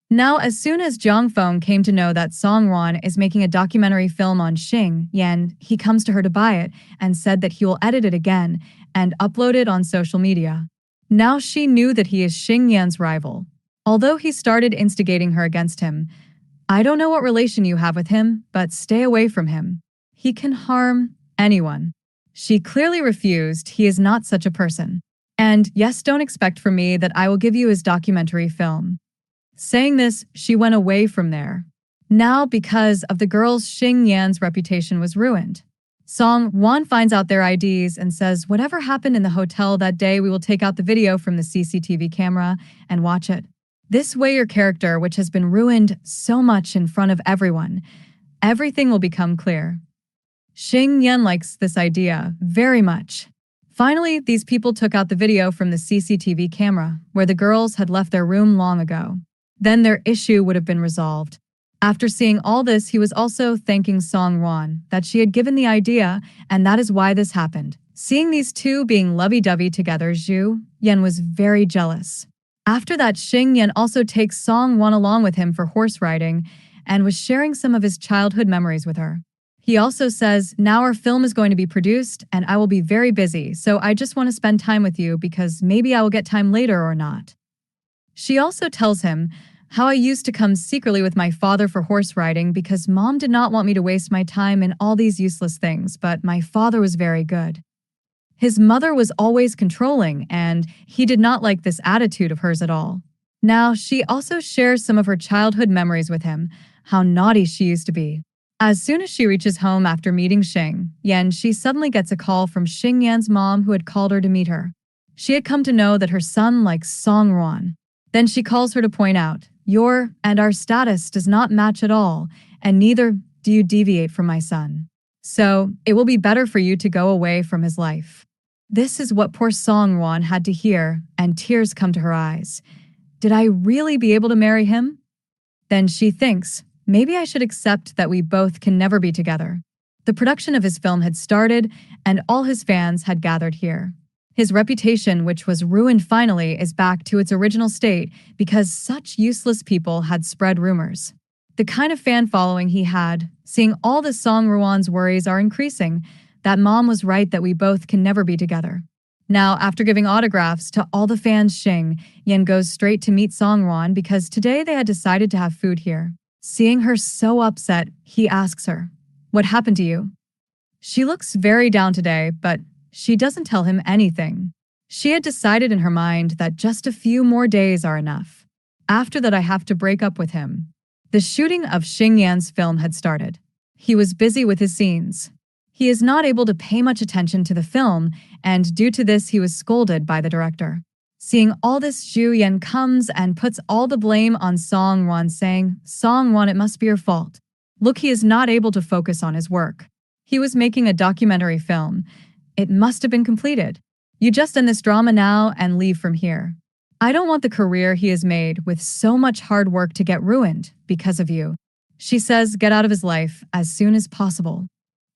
Now, as soon as Zhang Feng came to know that Songwon is making a documentary film on Xing Yan, he comes to her to buy it and said that he will edit it again and upload it on social media. Now she knew that he is Xing Yan's rival. Although he started instigating her against him, I don't know what relation you have with him, but stay away from him. He can harm anyone. She clearly refused. He is not such a person. And yes, don't expect from me that I will give you his documentary film. Saying this, she went away from there. Now, because of the girls, Xing Yan's reputation was ruined. Songwon finds out their IDs and says, whatever happened in the hotel that day, we will take out the video from the CCTV camera and watch it. This way your character, which has been ruined so much in front of everyone, everything will become clear. Xing Yan likes this idea very much. Finally, these people took out the video from the CCTV camera, where the girls had left their room long ago. Then their issue would have been resolved. After seeing all this, he was also thanking Song Wan that she had given the idea, and that is why this happened. Seeing these two being lovey-dovey together, Zhu Yan was very jealous. After that, Xing Yan also takes Song Wan along with him for horse riding and was sharing some of his childhood memories with her. He also says, now our film is going to be produced and I will be very busy, so I just want to spend time with you because maybe I will get time later or not. She also tells him how I used to come secretly with my father for horse riding because mom did not want me to waste my time in all these useless things, but my father was very good. His mother was always controlling and he did not like this attitude of hers at all. Now, she also shares some of her childhood memories with him, how naughty she used to be. As soon as she reaches home after meeting Xing Yan, she suddenly gets a call from Xing Yan's mom who had called her to meet her. She had come to know that her son likes Song Wan. Then she calls her to point out, your and our status does not match at all, and neither do you deviate from my son. So, it will be better for you to go away from his life. This is what poor Song Wan had to hear, and tears come to her eyes. Did I really be able to marry him? Then she thinks, maybe I should accept that we both can never be together. The production of his film had started, and all his fans had gathered here. His reputation, which was ruined finally, is back to its original state because such useless people had spread rumors. The kind of fan following he had, seeing all the Song Ruan's worries are increasing, that mom was right that we both can never be together. Now, after giving autographs to all the fans, Xing Yan goes straight to meet Song Ruan because today they had decided to have food here. Seeing her so upset, he asks her, what happened to you? She looks very down today, but she doesn't tell him anything. She had decided in her mind that just a few more days are enough. After that, I have to break up with him. The shooting of Xing Yan's film had started. He was busy with his scenes. He is not able to pay much attention to the film, and due to this, he was scolded by the director. Seeing all this, Zhu Yan comes and puts all the blame on Song Wan, saying, Song Wan, it must be your fault. Look, he is not able to focus on his work. He was making a documentary film. It must have been completed. You just end this drama now and leave from here. I don't want the career he has made with so much hard work to get ruined because of you. She says, get out of his life as soon as possible.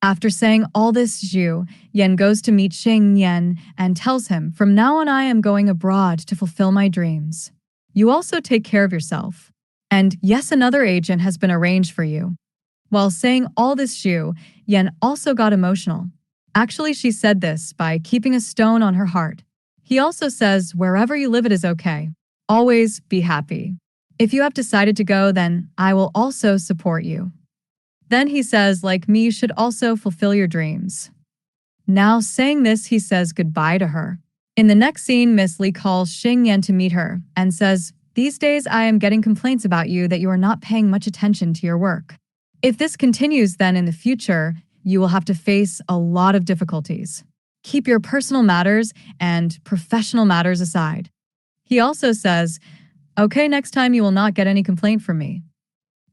After saying all this, Zhu Yan goes to meet Xing Yan and tells him, from now on I am going abroad to fulfill my dreams. You also take care of yourself. And yes, another agent has been arranged for you. While saying all this, Zhu Yan also got emotional. Actually, she said this by keeping a stone on her heart. He also says, wherever you live it is okay. Always be happy. If you have decided to go, then I will also support you. Then he says, like me, you should also fulfill your dreams. Now saying this, he says goodbye to her. In the next scene, Miss Lee calls Xing Yan to meet her and says, these days I am getting complaints about you that you are not paying much attention to your work. If this continues, then in the future, you will have to face a lot of difficulties. Keep your personal matters and professional matters aside. He also says, okay, next time you will not get any complaint from me.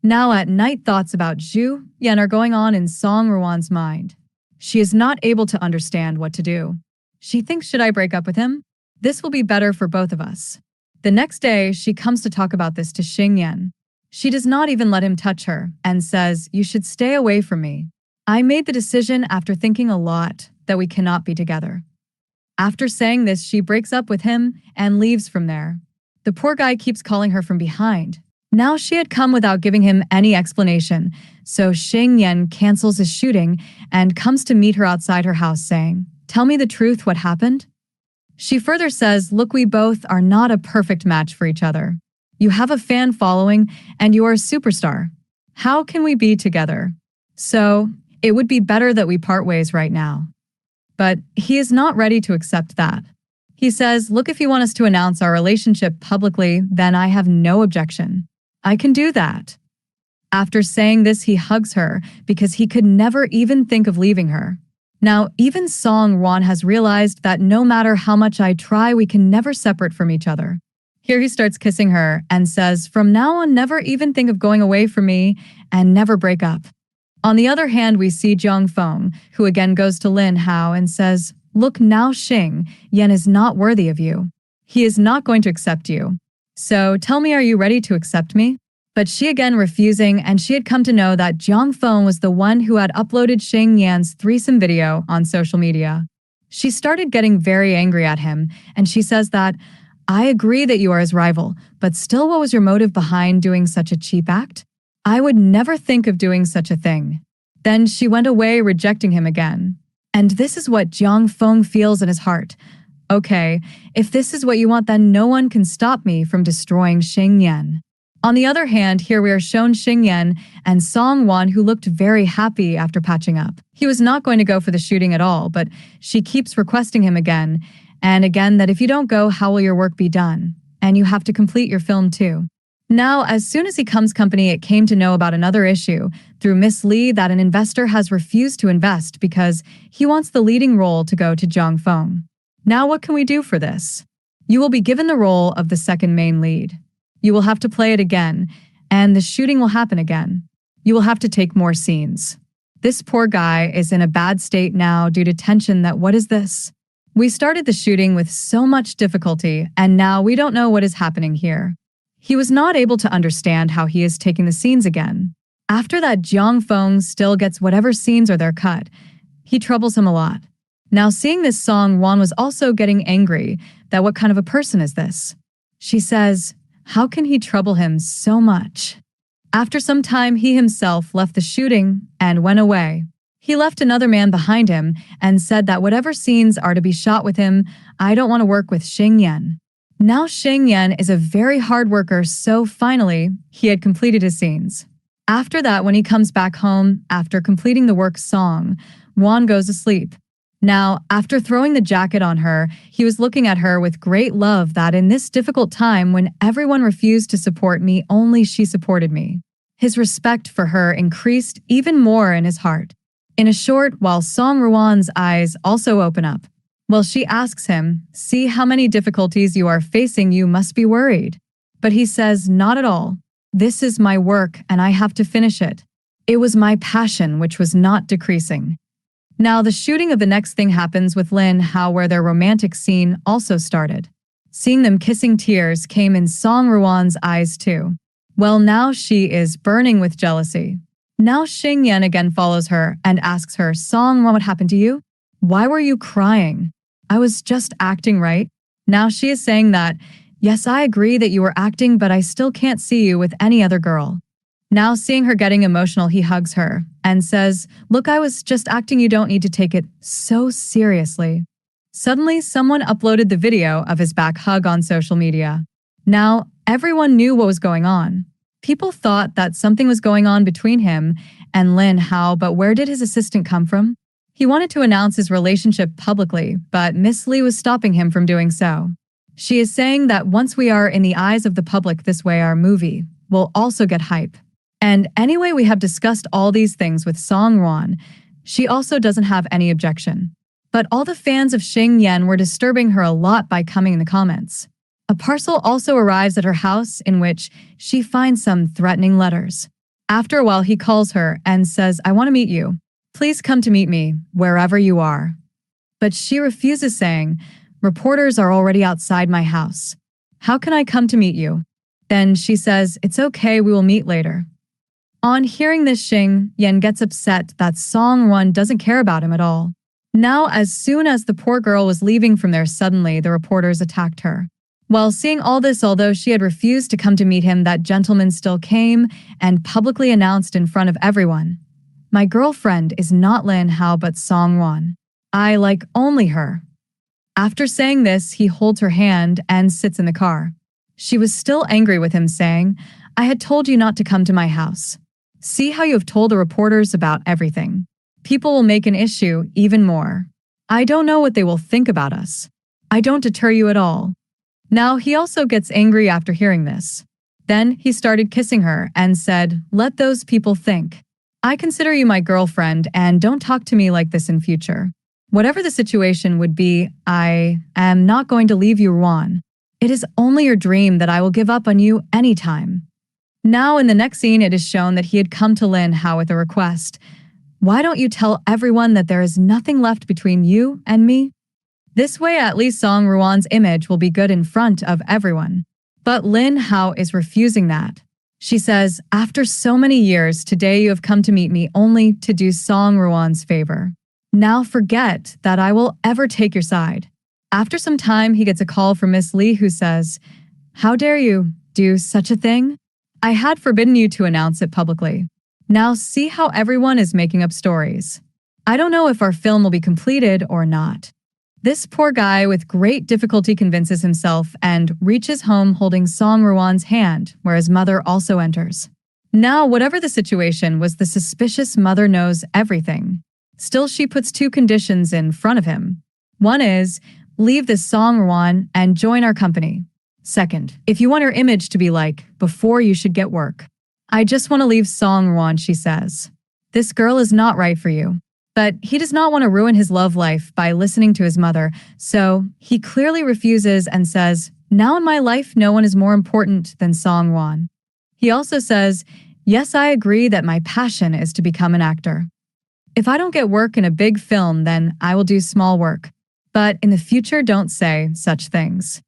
Now at night, thoughts about Zhu Yan are going on in Song Ruan's mind. She is not able to understand what to do. She thinks, should I break up with him? This will be better for both of us. The next day, she comes to talk about this to Xing Yan. She does not even let him touch her and says, you should stay away from me. I made the decision after thinking a lot that we cannot be together. After saying this, she breaks up with him and leaves from there. The poor guy keeps calling her from behind. Now she had come without giving him any explanation, so Xing Yan cancels his shooting and comes to meet her outside her house saying, tell me the truth, what happened? She further says, look, we both are not a perfect match for each other. You have a fan following and you are a superstar. How can we be together? So, it would be better that we part ways right now. But he is not ready to accept that. He says, look, if you want us to announce our relationship publicly, then I have no objection. I can do that. After saying this, he hugs her because he could never even think of leaving her. Now, even Song Wan has realized that no matter how much I try, we can never separate from each other. Here he starts kissing her and says, from now on, never even think of going away from me and never break up. On the other hand, we see Jung Fong, who again goes to Lin Hao and says, look now, Xing, Yen is not worthy of you. He is not going to accept you. So tell me, are you ready to accept me? But she again refusing, and she had come to know that Jung Fong was the one who had uploaded Xing Yan's threesome video on social media. She started getting very angry at him, and she says that, I agree that you are his rival, but still, what was your motive behind doing such a cheap act? I would never think of doing such a thing. Then she went away, rejecting him again. And this is what Jung Fong feels in his heart. Okay, if this is what you want, then no one can stop me from destroying Xing Yan. On the other hand, here we are shown Xing Yan and Song Wan, who looked very happy after patching up. He was not going to go for the shooting at all, but she keeps requesting him again and again that if you don't go, how will your work be done? And you have to complete your film too. Now, as soon as he comes company, it came to know about another issue through Miss Lee that an investor has refused to invest because he wants the leading role to go to Jung Fong. Now, what can we do for this? You will be given the role of the second main lead. You will have to play it again, and the shooting will happen again. You will have to take more scenes. This poor guy is in a bad state now due to tension that what is this? We started the shooting with so much difficulty, and now we don't know what is happening here. He was not able to understand how he is taking the scenes again. After that, Jung Fong still gets whatever scenes are there cut. He troubles him a lot. Now, seeing this, Song Wan was also getting angry that what kind of a person is this? She says, how can he trouble him so much? After some time, he himself left the shooting and went away. He left another man behind him and said that whatever scenes are to be shot with him, I don't want to work with Xing Yan. Now Xing Yan is a very hard worker, so finally, he had completed his scenes. After that, when he comes back home, after completing the work Song, Wan goes to sleep. Now, after throwing the jacket on her, he was looking at her with great love that in this difficult time when everyone refused to support me, only she supported me. His respect for her increased even more in his heart. In a short, while Song Ruan's eyes also open up. Well, she asks him, see how many difficulties you are facing, you must be worried. But he says, not at all. This is my work and I have to finish it. It was my passion which was not decreasing. Now, the shooting of the next thing happens with Lin Hao, where their romantic scene also started. Seeing them kissing, tears came in Song Ruan's eyes too. Well, now she is burning with jealousy. Now Xing Yan again follows her and asks her, Song, what happened to you? Why were you crying? I was just acting, right? Now she is saying that, yes, I agree that you were acting, but I still can't see you with any other girl. Now, seeing her getting emotional, he hugs her and says, look, I was just acting, you don't need to take it so seriously. Suddenly, someone uploaded the video of his back hug on social media. Now, everyone knew what was going on. People thought that something was going on between him and Lin Hao, but where did his assistant come from? He wanted to announce his relationship publicly, but Miss Lee was stopping him from doing so. She is saying that once we are in the eyes of the public this way, our movie will also get hype. And anyway, we have discussed all these things with Song Wan. She also doesn't have any objection. But all the fans of Xing Yan were disturbing her a lot by coming in the comments. A parcel also arrives at her house in which she finds some threatening letters. After a while, he calls her and says, I want to meet you. Please come to meet me, wherever you are. But she refuses, saying, reporters are already outside my house. How can I come to meet you? Then she says, it's okay, we will meet later. On hearing this, Xing Yan gets upset that Song Wan doesn't care about him at all. Now, as soon as the poor girl was leaving from there, suddenly the reporters attacked her. While seeing all this, although she had refused to come to meet him, that gentleman still came and publicly announced in front of everyone, my girlfriend is not Lin Hao but Song Wan. I like only her. After saying this, he holds her hand and sits in the car. She was still angry with him, saying, I had told you not to come to my house. See how you have told the reporters about everything. People will make an issue even more. I don't know what they will think about us. I don't deter you at all. Now he also gets angry after hearing this. Then he started kissing her and said, let those people think. I consider you my girlfriend and don't talk to me like this in future. Whatever the situation would be, I am not going to leave you, Wan. It is only your dream that I will give up on you anytime. Now, in the next scene, it is shown that he had come to Lin Hao with a request. Why don't you tell everyone that there is nothing left between you and me? This way, at least Song Ruan's image will be good in front of everyone. But Lin Hao is refusing that. She says, after so many years, today you have come to meet me only to do Song Ruan's favor. Now forget that I will ever take your side. After some time, he gets a call from Miss Lee who says, how dare you do such a thing? I had forbidden you to announce it publicly. Now see how everyone is making up stories. I don't know if our film will be completed or not. This poor guy with great difficulty convinces himself and reaches home holding Song Ruan's hand, where his mother also enters. Now, whatever the situation was, the suspicious mother knows everything. Still, she puts two conditions in front of him. One is, leave this Song Ruan and join our company. Second, if you want your image to be like, before you should get work. I just want to leave Song Ruan, she says. This girl is not right for you. But he does not want to ruin his love life by listening to his mother, so he clearly refuses and says, now in my life, no one is more important than Song Ruan. He also says, yes, I agree that my passion is to become an actor. If I don't get work in a big film, then I will do small work. But in the future, don't say such things.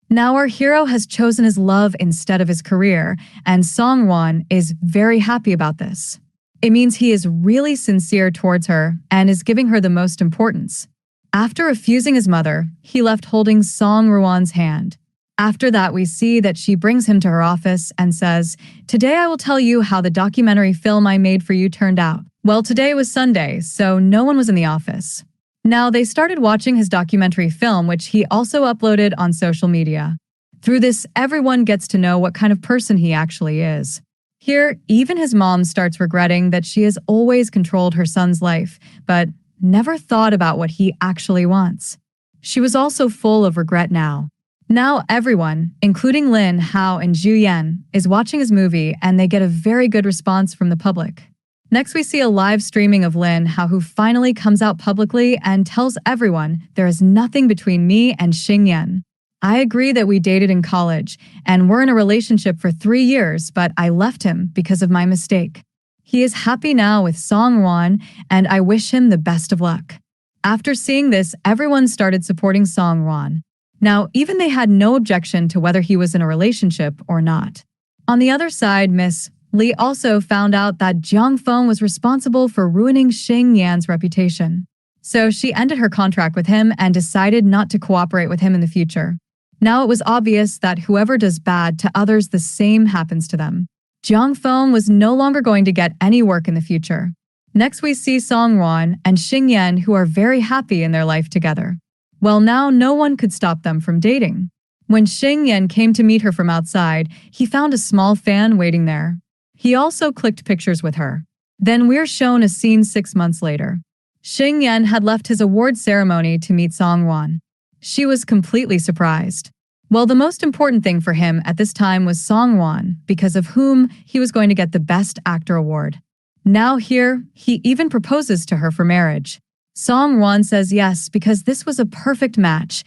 Now our hero has chosen his love instead of his career, and Song Ruan is very happy about this. It means he is really sincere towards her and is giving her the most importance. After refusing his mother, he left holding Song Ruan's hand. After that, we see that she brings him to her office and says, today I will tell you how the documentary film I made for you turned out. Well, today was Sunday, so no one was in the office. Now, they started watching his documentary film, which he also uploaded on social media. Through this, everyone gets to know what kind of person he actually is. Here, even his mom starts regretting that she has always controlled her son's life, but never thought about what he actually wants. She was also full of regret now. Now everyone, including Lin Hao and Zhu Yan, is watching his movie and they get a very good response from the public. Next, we see a live streaming of Lin Hao, who finally comes out publicly and tells everyone there is nothing between me and Xing Yan. I agree that we dated in college and were in a relationship for 3 years, but I left him because of my mistake. He is happy now with Song Ruan, and I wish him the best of luck. After seeing this, everyone started supporting Song Ruan. Now, even they had no objection to whether he was in a relationship or not. On the other side, Miss Lee also found out that Jiang Feng was responsible for ruining Xing Yan's reputation. So she ended her contract with him and decided not to cooperate with him in the future. Now it was obvious that whoever does bad to others, the same happens to them. Jiang Feng was no longer going to get any work in the future. Next we see Song Ruan and Xing Yan, who are very happy in their life together. Well, now no one could stop them from dating. When Xing Yan came to meet her from outside, he found a small fan waiting there. He also clicked pictures with her. Then we're shown a scene 6 months later. Xing Yan had left his award ceremony to meet Song Ruan. She was completely surprised. Well, the most important thing for him at this time was Song Ruan, because of whom he was going to get the Best Actor award. Now here, he even proposes to her for marriage. Song Ruan says yes because this was a perfect match.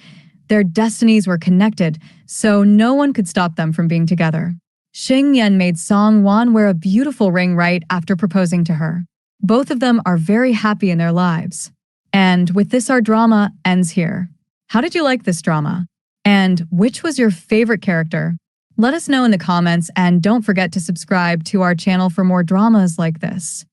Their destinies were connected, so no one could stop them from being together. Xing Yan made Song Ruan wear a beautiful ring right after proposing to her. Both of them are very happy in their lives. And with this, our drama ends here. How did you like this drama? And which was your favorite character? Let us know in the comments, and don't forget to subscribe to our channel for more dramas like this.